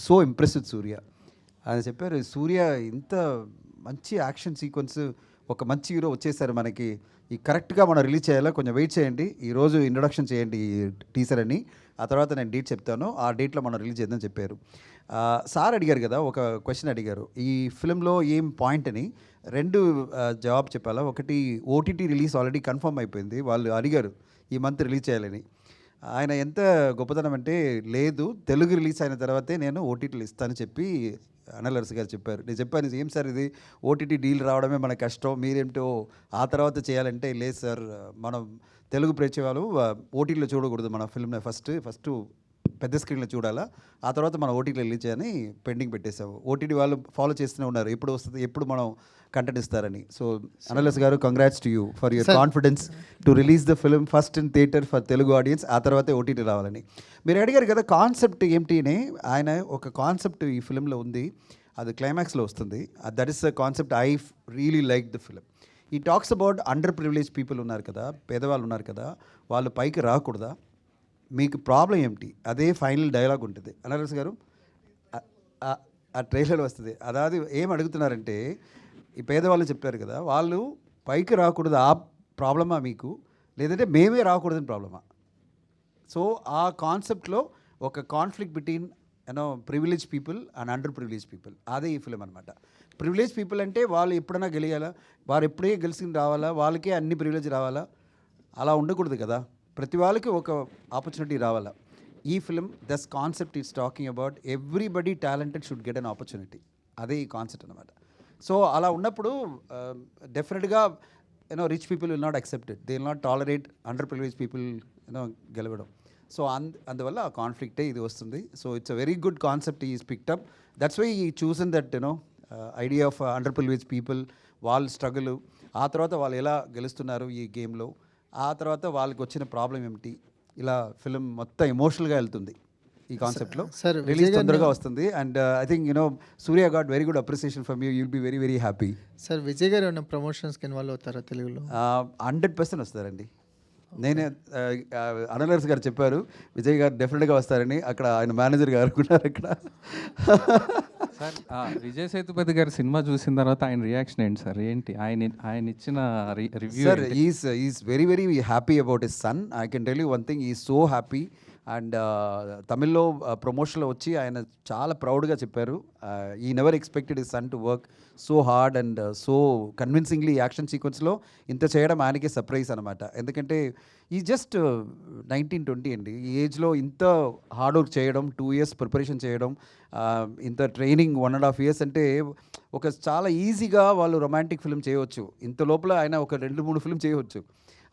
So impress with సూర్య. ఆయన చెప్పారు, సూర్య ఇంత మంచి యాక్షన్ సీక్వెన్స్, ఒక మంచి హీరో వచ్చేసారు మనకి, ఈ కరెక్ట్గా మనం రిలీజ్ చేయాలా, కొంచెం వెయిట్ చేయండి, ఈరోజు ఇంట్రొడక్షన్ చేయండి ఈ టీజర్ అని, ఆ తర్వాత నేను డేట్ చెప్తాను, ఆ డేట్లో మనం రిలీజ్ చేద్దాం చెప్పారు. సార్ అడిగారు కదా, ఒక క్వశ్చన్ అడిగారు ఈ ఫిల్మ్లో ఏం పాయింట్ అని. రెండు జవాబు చెప్పాలా. ఒకటి, ఓటీటీ రిలీజ్ ఆల్రెడీ కన్ఫర్మ్ అయిపోయింది, వాళ్ళు అడిగారు ఈ మంత్ రిలీజ్ చేయాలని. ఆయన ఎంత గొప్పతనం అంటే, లేదు తెలుగు రిలీజ్ అయిన తర్వాతే నేను ఓటీటీలు ఇస్తానని చెప్పి అనిల్ అరసు గారు చెప్పారు. నేను చెప్పాను, ఏం సార్ ఇది, ఓటీటీ డీల్ రావడమే మన కష్టం, మీరేంటో ఆ తర్వాత చేయాలంటే, లేదు సార్ మనం తెలుగు ప్రేక్షకులు ఓటీటీలో చూడకూడదు మన ఫిల్మ్ని, ఫస్ట్ పెద్ద స్క్రీన్లో చూడాలా, ఆ తర్వాత మనం ఓటీటీలో రిలీజ్ చేయని పెండింగ్ పెట్టేసాము. ఓటీటీ వాళ్ళు ఫాలో చేస్తూనే ఉన్నారు, ఎప్పుడు వస్తుంది, ఎప్పుడు మనం కంటెంట్ ఇస్తారని. సో అనలస్ గారు, congrats to you for your confidence to release the film first in theatre for Telugu audience, ఆ తర్వాతే ఓటీటీ రావాలని. మీరు అడిగారు కదా కాన్సెప్ట్ ఏమిటి అని. ఆయన ఒక కాన్సెప్ట్ ఈ ఫిల్మ్లో ఉంది, అది క్లైమాక్స్లో వస్తుంది. That is the concept I really like the film. ఈ talks about under privilege people ఉన్నారు కదా, పేదవాళ్ళు ఉన్నారు కదా, వాళ్ళు పైకి రాకూడదా, మీకు ప్రాబ్లం ఏమిటి, అదే ఫైనల్ డైలాగ్ ఉంటుంది. అనరస్ గారు ఆ ట్రైలర్ వస్తుంది. అదాది ఏం అడుగుతున్నారంటే, ఈ పేదవాళ్ళు చెప్పారు కదా, వాళ్ళు పైకి రాకూడదు, ఆ ప్రాబ్లమా మీకు, లేదంటే మేమే రాకూడదని ప్రాబ్లమా. సో ఆ కాన్సెప్ట్లో ఒక conflict between privilege people and under privilege people, అదే ఈ ఫిలిం అనమాట. ప్రివిలేజ్ పీపుల్ అంటే వాళ్ళు ఎప్పుడైనా గెలియాలా, వారు ఎప్పుడే గెలిచి రావాలా, వాళ్ళకే అన్ని ప్రివిలేజ్ రావాలా, అలా ఉండకూడదు కదా, ప్రతి వాళ్ళకి ఒక ఆపర్చునిటీ రావాలా. ఈ film this concept is talking about everybody talented should get an opportunity, అదే ఈ కాన్సెప్ట్ అనమాట. సో అలా ఉన్నప్పుడు డెఫినెట్గా rich people will not accept it, they will not tolerate under privilege people గెలవడం. సో అందువల్ల ఆ కాన్ఫ్లిక్టే ఇది వస్తుంది. So it's a very good concept is picked up, that's why he chosen that idea of under privilege people, వాళ్ళ struggle, ఆ తర్వాత వాళ్ళు ఎలా గెలుస్తున్నారు ఈ గేమ్లో, ఆ తర్వాత వాళ్ళకి వచ్చిన ప్రాబ్లం ఏమిటి, ఇలా ఫిలిం మొత్తం ఎమోషనల్గా వెళ్తుంది ఈ కాన్సెప్ట్లో. రిలీజ్ తొందరగా వస్తుంది. And I think Surya got very good appreciation from you, you'll be very very happy. Sir Vijay గారు ఏమైనా ప్రమోషన్స్కి ఇన్వాల్వ్ అవుతారా తెలుగులో? 100% వస్తారండి. నేనే అనలర్స్ గారు చెప్పారు విజయ్ గారు డెఫినెట్గా వస్తారని, అక్కడ ఆయన మేనేజర్ గారు ఉన్నారు అక్కడ. సార్ విజయ్ సేతుపతి గారి సినిమా చూసిన తర్వాత ఆయన రియాక్షన్ ఏంటి సార్, ఏంటి ఆయన ఇచ్చిన review? Sir is very very happy about his son. I can tell you one thing, is so happy. And తమిళ్లో ప్రమోషన్లో వచ్చి ఆయన చాలా ప్రౌడ్గా చెప్పారు, he never expected his son to work so hard and so convincingly. Action సీక్వెన్స్లో ఇంత చేయడం ఆయనకే సర్ప్రైజ్ అనమాట. ఎందుకంటే ఈ జస్ట్ 19-20 అండి, ఈ ఏజ్లో ఇంత హార్డ్ వర్క్ చేయడం, 2 years ప్రిపరేషన్ చేయడం, ఇంత ట్రైనింగ్ 1.5 years అంటే ఒక చాలా ఈజీగా వాళ్ళు రొమాంటిక్ ఫిల్మ్ చేయవచ్చు. ఇంత లోపల ఆయన ఒక 2-3 ఫిల్మ్ చేయవచ్చు.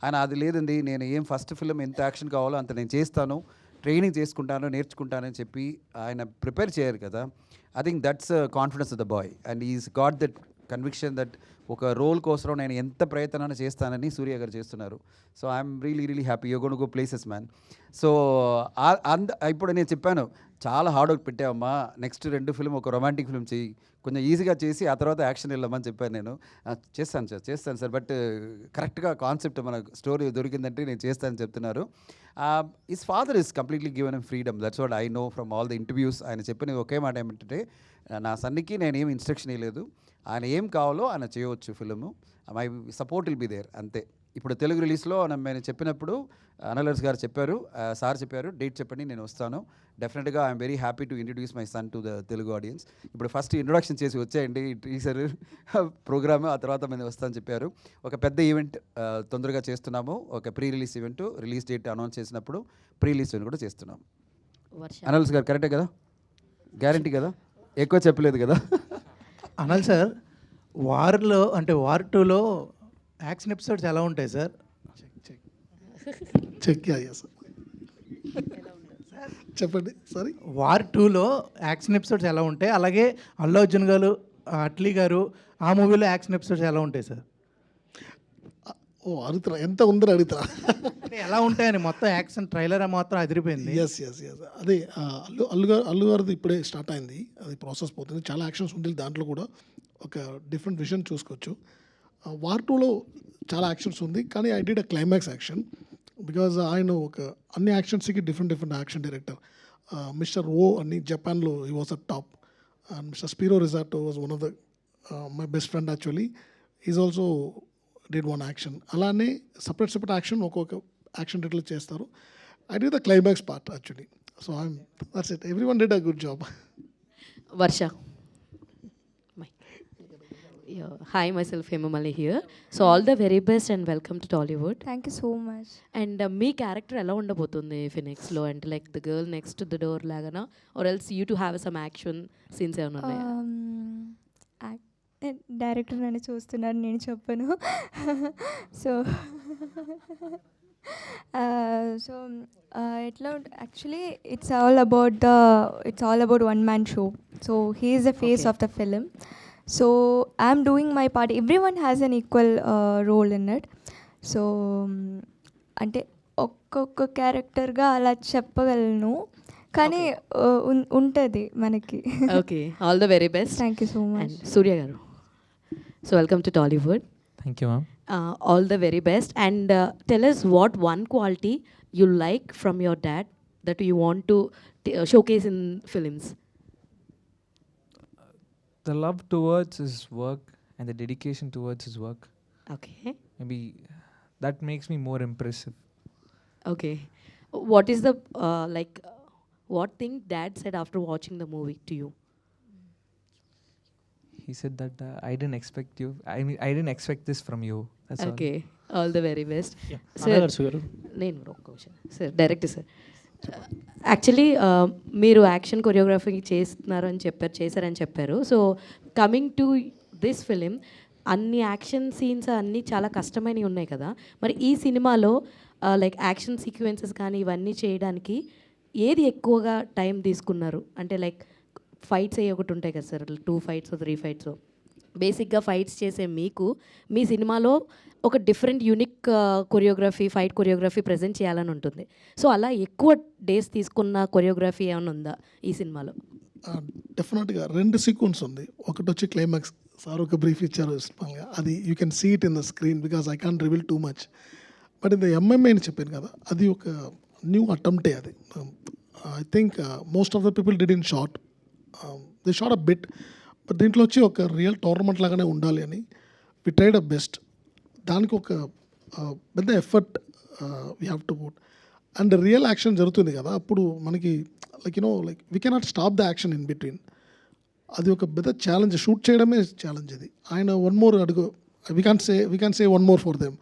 ఆయన అది లేదండి, నేను ఏం ఫస్ట్ ఫిల్మ్ ఎంత యాక్షన్ కావాలో అంత నేను చేస్తాను, ట్రైనింగ్ చేసుకుంటాను, నేర్చుకుంటానని చెప్పి ఆయన ప్రిపేర్ చేయరు కదా. I think that's confidence of the boy and is got that conviction that ఒక రోల్ కోసం నేను ఎంత ప్రయత్నాన్ని చేస్తానని సూర్య గారు చేస్తున్నారు. So I'm really really happy, you gone go places man. So ఇప్పుడు నేను చెప్పాను, చాలా హార్డ్ వర్క్ పెట్టావమ్మా, నెక్స్ట్ 2 ఫిల్మ్ ఒక రొమాంటిక్ ఫిల్మ్ చేయి, కొంచెం ఈజీగా చేసి ఆ తర్వాత యాక్షన్ వెళ్ళమని చెప్పాను నేను. చేస్తాను సార్ బట్ కరెక్ట్గా కాన్సెప్ట్ మన స్టోరీ దొరికిందంటే నేను చేస్తానని చెప్తున్నారు. His father is completely given M freedom, that's what I know from all the interviews. ఆయన చెప్పిన ఒకే మాట ఏమంటే, నా సన్నికి నేనేం ఇన్స్ట్రక్షన్ ఇవ్వలేదు, ఆయన ఏం కావాలో ఆయన చేయవచ్చు film, my support will be there, అంతే. ఇప్పుడు తెలుగు రిలీజ్లో నేను చెప్పినప్పుడు అనలర్స్ గారు చెప్పారు, సార్ చెప్పారు డేట్ చెప్పండి నేను వస్తాను, డెఫినెట్గా I'm very happy to introduce my son to the Telugu audience. ఇప్పుడు ఫస్ట్ ఇంట్రొడక్షన్ చేసి వచ్చేయండి టీజర్ ప్రోగ్రామ్, ఆ తర్వాత మేము వస్తామని చెప్పారు. ఒక పెద్ద ఈవెంట్ తొందరగా చేస్తున్నాము, ఒక pre release event, release date announce చేసినప్పుడు ప్రీ రిలీజ్ ఈవెంట్ కూడా చేస్తున్నాము. అనల్స్ గారు కరెక్టే కదా, గ్యారంటీ కదా, ఎక్కువ చెప్పలేదు కదా. అనాలి సార్, వార్లో అంటే వార్ 2లో యాక్షన్ ఎపిసోడ్స్ ఎలా ఉంటాయి సార్? చెక్ సార్ చెప్పండి. సారీ, వార్ 2లో యాక్షన్ ఎపిసోడ్స్ ఎలా ఉంటాయి, అలాగే అల్లు అర్జున్ గారు, అట్లీ గారు ఆ మూవీలో యాక్షన్ ఎపిసోడ్స్ ఎలా ఉంటాయి సార్? ఓ అడుగుతున్నా, ఎంత ఉందని అడుగుతున్నా. అంటే ఎలా ఉంటాయని మొత్తం యాక్షన్ ట్రైలర్ మాత్రం అదిరిపోయింది. ఎస్ అదే అల్లు గారిది ఇప్పుడే స్టార్ట్ అయింది, అది ప్రాసెస్ పోతుంది, చాలా యాక్షన్స్ ఉంది దాంట్లో కూడా, ఒక డిఫరెంట్ విజన్ చూసుకోవచ్చు. వార్ 2లో చాలా యాక్షన్స్ ఉంది, కానీ I did a climax action because ఆయన ఒక అన్ని యాక్షన్స్కి డిఫరెంట్ యాక్షన్ డైరెక్టర్. మిస్టర్ ఓ అని జపాన్లో he was a top and Mister Spiro Razatos was one of the my best friend actually is also did one action. అలానే separate action ఒక్కొక్క action title చేస్తారు. I did the climax part actually. So I'm that's it. Every did a good job. Varsha. Hi, myself Hemamali here. So all the very best and welcome to Tollywood. Thank you so much. And మీ character ఎలా ఉండబోతుంది ఫినిక్స్లో? అంటే like the girl next the door లాగానా, or else you to have some action scenes ఏమైనా ఉన్నాయా? Director నన్ను చూస్తున్నారు, నేను చెప్పను. సో సో ఎట్లా actually it's all about one man show. So he is the face of the film. So I'm doing my part. Everyone has an equal role in it. So అంటే ఒక్కొక్క క్యారెక్టర్గా అలా చెప్పగలను, కానీ ఉంటుంది మనకి. Okay, all the very best. Thank you so much. And Surya garu, so welcome to Tollywood. Thank you, ma'am. All the very best. And tell us what one quality you like from your dad that you want to showcase in films. The love towards his work and the dedication towards his work, Okay. maybe that makes me more impressive. Okay. What is the what thing dad said after watching the movie to you? He said that I didn't expect you. I mean, I didn't expect this from you. That's all. Okay. All the very best. గారు నేను ఒక question sir, direct sir. Actually మీరు action choreography చేశారని చెప్పారు. So coming to this film, అన్ని action scenes అన్నీ చాలా కష్టమైనవి ఉన్నాయి కదా. మరి ఈ సినిమాలో లైక్ యాక్షన్ సీక్వెన్సెస్ కానీ ఇవన్నీ చేయడానికి ఏది ఎక్కువగా టైం తీసుకున్నారు? అంటే లైక్ ఫైట్స్ అయ్యి ఒకటి ఉంటాయి కదా సార్, 2 fights 3 fights. బేసిక్గా ఫైట్స్ చేసే మీకు మీ సినిమాలో ఒక different unique fight choreography present చేయాలని ఉంటుంది. సో అలా ఎక్కువ డేస్ తీసుకున్న కొరియోగ్రఫీ ఏమైనా ఉందా ఈ సినిమాలో? డెఫినెట్గా 2 సీక్వెన్స్ ఉంది. ఒకటి వచ్చి క్లైమాక్స్, సార్ ఒక బ్రీఫ్ ఇచ్చారు సింపుల్గా, అది you can see it in the screen because I can't reveal too much. But ఇది ఎంఎంఏ అని చెప్పాను కదా, అది ఒక న్యూ అటెంప్టే అది. I think most of the people did in short, they short a bit. But దీంట్లో వచ్చి ఒక రియల్ టోర్నమెంట్ లాగానే ఉండాలి అని వి ట్రైడ్ అ బెస్ట్. దానికి ఒక పెద్ద effort we have to put. And real action జరుగుతుంది కదా, అప్పుడు మనకి like like we cannot stop the action in between. అది ఒక పెద్ద ఛాలెంజ్, షూట్ చేయడమే ఛాలెంజ్ ఇది. ఆయన 1 more అడుగు, we can say 1 more for them.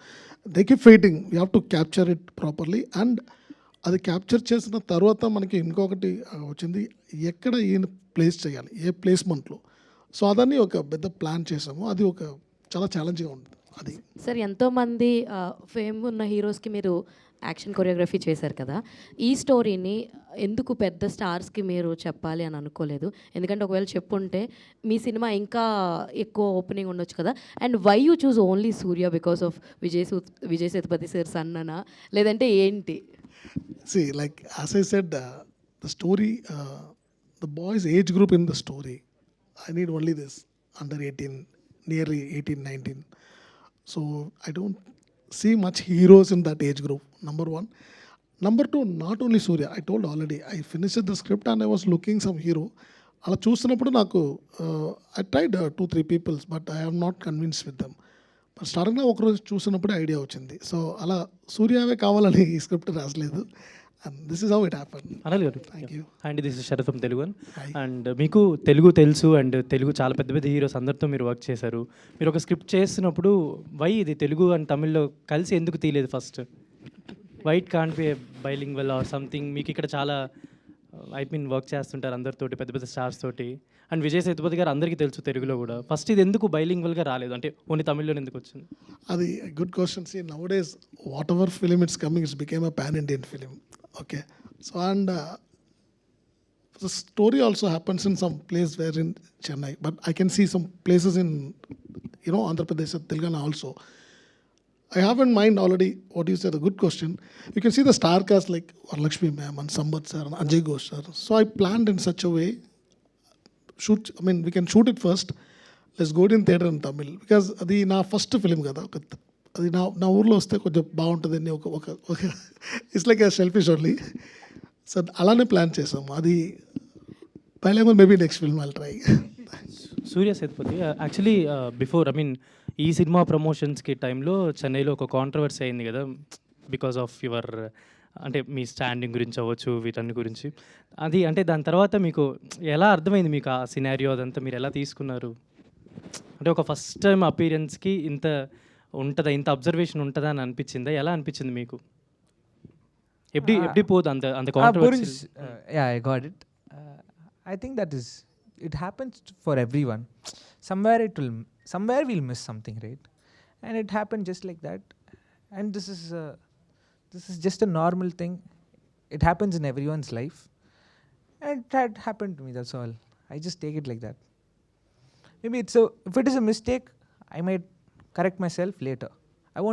They keep fighting, we have to capture it properly. And అది క్యాప్చర్ చేసిన తర్వాత మనకి ఇంకొకటి వచ్చింది, ఎక్కడ ఈయన ప్లేస్ చేయాలి, ఏ ప్లేస్మెంట్లో. సో అదని ఒక పెద్ద ప్లాన్ చేసాము. అది ఒక చాలా ఛాలెంజింగ్గా ఉంటుంది అది. సార్, ఎంతోమంది ఫేమ్ ఉన్న హీరోస్కి మీరు యాక్షన్ కొరియోగ్రఫీ చేశారు కదా, ఈ స్టోరీని ఎందుకు పెద్ద స్టార్స్కి మీరు చెప్పాలి అని అనుకోలేదు? ఎందుకంటే ఒకవేళ చెప్పుంటే మీ సినిమా ఇంకా ఎక్కువ ఓపెనింగ్ ఉండొచ్చు కదా. And why you choose only Surya? Because of Vijay Sethupathi sir సన్ననా, లేదంటే ఏంటి? See, like as I said, the story, the boys' age group in the story, I need only this under 18, nearly 18, 19. So I don't see much heroes in that age group, number one. Number two, not only Surya, I told already, I finished the script and I was looking some hero. అలా చూస్తున్నప్పుడు నాకు I tried 2-3 people, but I am not convinced with them. But స్టార్టింగ్లో ఒకరోజు చూసినప్పుడే idea వచ్చింది. So అలా సూర్యావే కావాలని ఈ స్క్రిప్ట్ రాసలేదు. And this is how it happen. Anil garu, thank you. And this is Sharath from Telugu. Hi. And మీకు తెలుగు తెలుసు, అండ్ తెలుగు చాలా పెద్ద పెద్ద హీరోస్ అందరితో మీరు వర్క్ చేశారు. మీరు ఒక స్క్రిప్ట్ చేస్తున్నప్పుడు వై ఇది తెలుగు అండ్ తమిళ్లో కలిసి ఎందుకు తీయలేదు first? White can't be bilingual or something. మీకు ఇక్కడ చాలా వర్క్ చేస్తుంటారు అందరితోటి, పెద్ద పెద్ద స్టార్స్ తోటి. అండ్ విజయ్ సేతుపతి గారు అందరికీ తెలుసు తెలుగులో కూడా. ఫస్ట్ ఇది ఎందుకు బైలింగ్వల్గా రాలేదు, అంటే ఓన్లీ తమిళ్లో ఎందుకు వచ్చింది? అది good question. See, nowadays whatever film it's coming, it's became a pan Indian film. Okay, so and the story also happens in some place where in Chennai, but I can see some places in Andhra Pradesh, Telangana also. I have in mind already what you said, a good question. You can see the star cast like Varalakshmi ma'am and Sambat sir and Ajay Ghosh sir. So I planned in such a way, we can shoot it first. Let's go in theatre in Tamil. Because అది నా first film కదా, అది నా ఊర్లో వస్తే కొంచెం బాగుంటుందని ఒక it's like a selfish only. So అలానే ప్లాన్ చేసాము. అది పైలేమో maybe next film I'll try. Surya Sethupathi actually before I mean ఈ సినిమా ప్రమోషన్స్కి టైంలో చెన్నైలో ఒక కాంట్రవర్సీ అయింది కదా, బికాస్ ఆఫ్ యువర్ అంటే మీ స్టాండింగ్ గురించి అవ్వచ్చు, వీటన్ని గురించి. అది అంటే దాని తర్వాత మీకు ఎలా అర్థమైంది, మీకు ఆ సినారియో అదంతా మీరు ఎలా తీసుకున్నారు? అంటే ఒక ఫస్ట్ టైం అపీరెన్స్కి ఇంత ఉంటుందా, ఇంత అబ్జర్వేషన్ ఉంటుందా అని అనిపించిందా? ఎలా అనిపించింది మీకు? ఎప్పుడు పోదు అంత అంత controversy? Yeah, I got it. I think that is, it happens for everyone. Somewhere we'll miss something, right? And it happened just like that. And this is just a normal thing. It happens in everyone's life. And it had happened to me, that's all. I just take it like that. Maybe if it is a mistake, I might correct myself later.